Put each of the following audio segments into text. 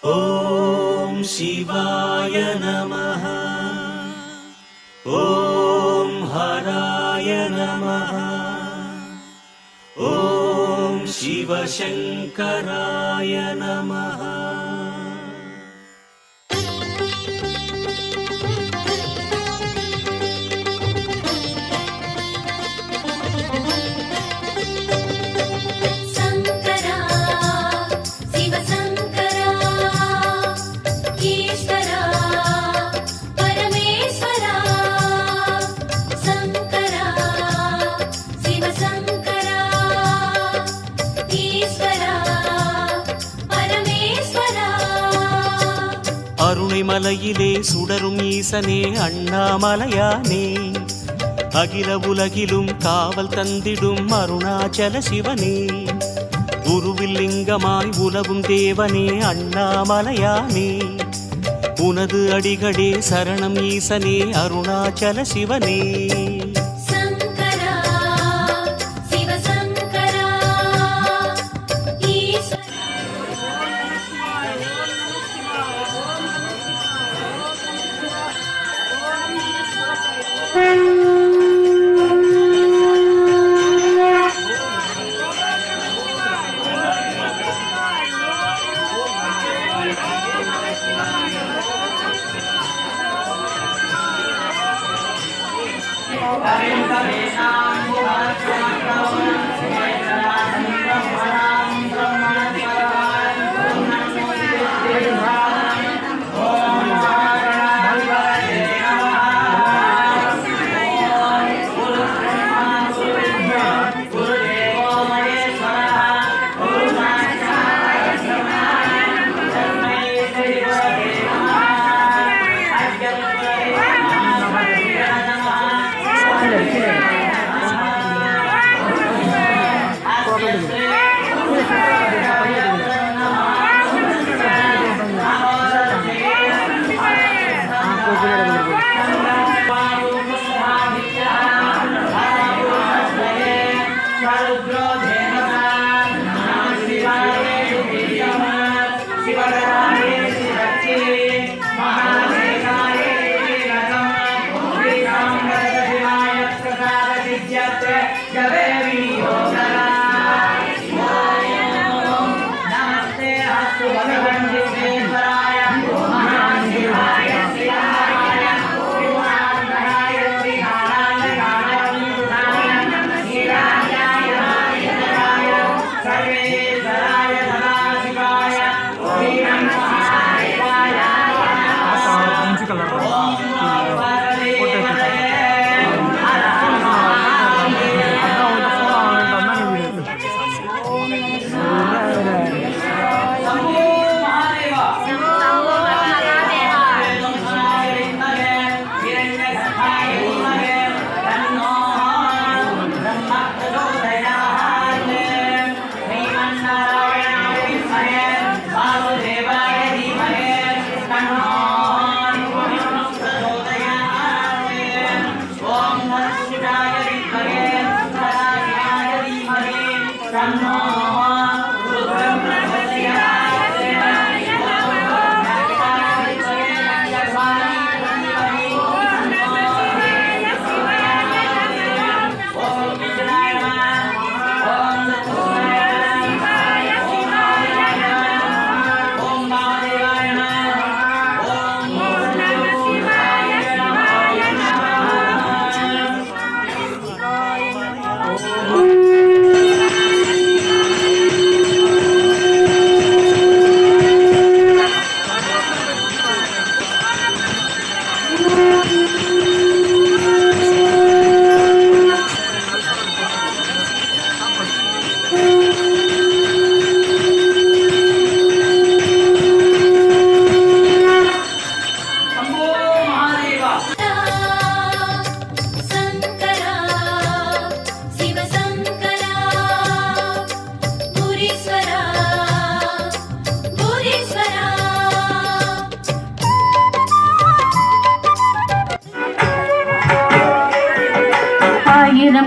ஓம் சிவாய நமஹ. ஓம் ஹராய நமஹ. ஓம் சிவசங்கராய நமஹ. அருணைமலையிலே சுடரும் ஈசனே அண்ணாமலையானே, அகில உலகிலும் காவல் தந்திடும் அருணாச்சல சிவனே, உருவில் லிங்கமாய் உலவும் தேவனே அண்ணாமலையானே, உனது அடிகளே சரணம் ஈசனே அருணாச்சல சிவனே.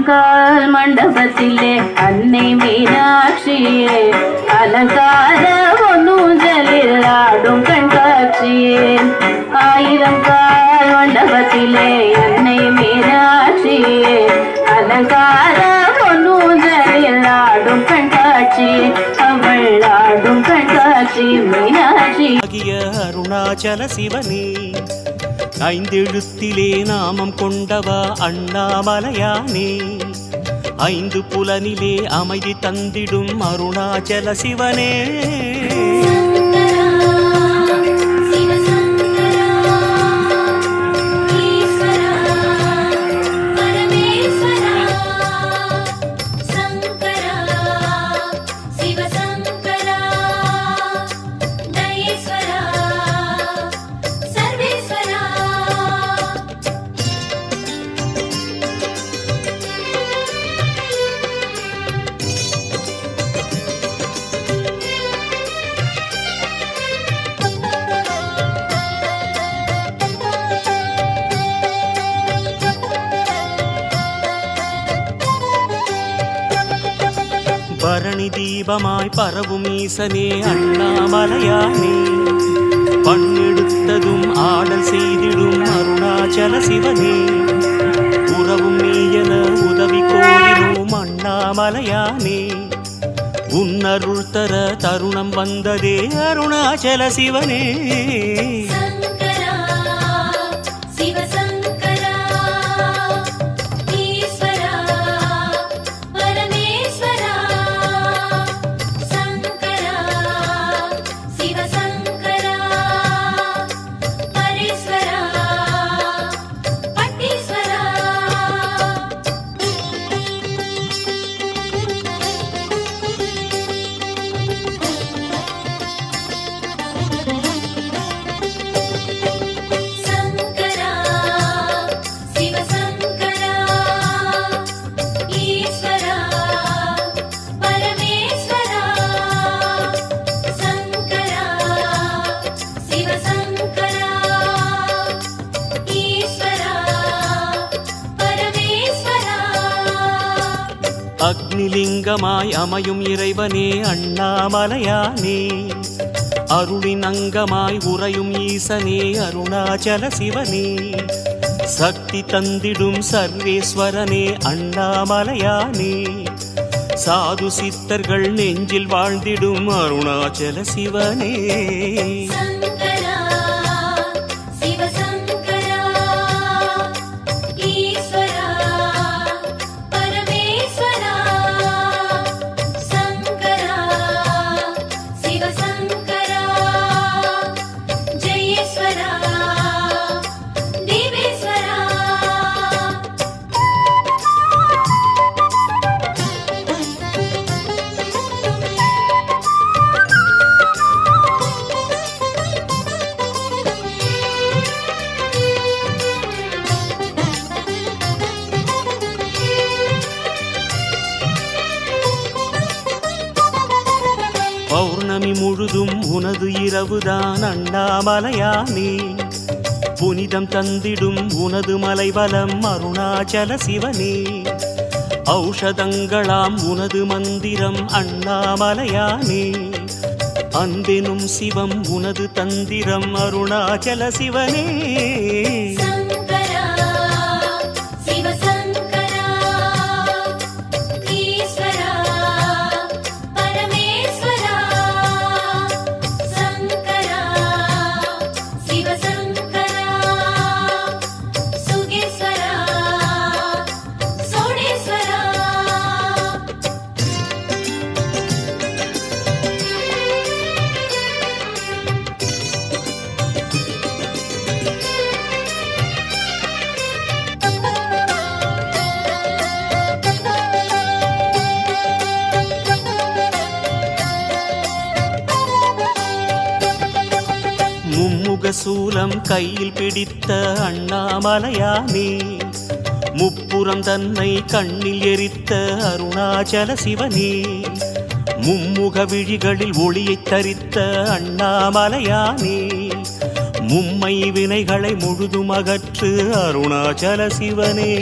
கால் மண்டபத்திலே அன்னை மீனாட்சியே அலங்கார ஒன்னூஞ்சலில் ஆடும் கண்காட்சியே ஆயிரம் கால் மண்டபத்திலே என்னை மீனாட்சியே அலங்கார பொன்னூஞ்சலில் ஆடும் கண்காட்சியே அவள் ஆடும் கண்காட்சி மீனாட்சி ஆகிய அருணாச்சல சிவனே ஐந்தெழுத்திலே நாமம் கொண்டவா அண்ணாமலையானே ஐந்து புலனிலே அமைதி தந்திடும் அருணாச்சல சிவனே பரணி தீபமாய் பரவும் ஈசனே அண்ணாமலையானே பண்ணெடுத்ததும் ஆடல் செய்திடும் அருணாச்சல சிவனே உறவும் நீயன உதவி கோரினோம் அண்ணாமலையானே உன்னருள் தர தருணம் வந்ததே அருணாச்சல சிவனே அக்னிலிங்கமாய் அமையும் இறைவனே அண்ணாமலையானே அருளின் அங்கமாய் உறையும் ஈசனே அருணாச்சல சிவனே சக்தி தந்திடும் சர்வேஸ்வரனே அண்ணாமலையானே சாது சித்தர்கள் நெஞ்சில் வாழ்ந்திடும் அருணாச்சல சிவனே பௌர்ணமி முழுதும் உனது இரவுதான் அண்ணாமலையானே புனிதம் தந்திடும் உனது மலைவலம் அருணாச்சல சிவனே ஔஷதங்களாம் உனது மந்திரம் அண்ணாமலையானே அன்பெனும் சிவம் உனது தந்திரம் அருணாச்சல சிவனே சூலம் கையில் பிடித்த அண்ணாமலையானே முப்புறம் தன்னை கண்ணில் எரித்த அருணாச்சல சிவனே மும்முக விழிகளில் ஒளியைத் தரித்த அண்ணாமலையானே மும்மை வினைகளை முழுதும் அகற்று அருணாச்சல சிவனே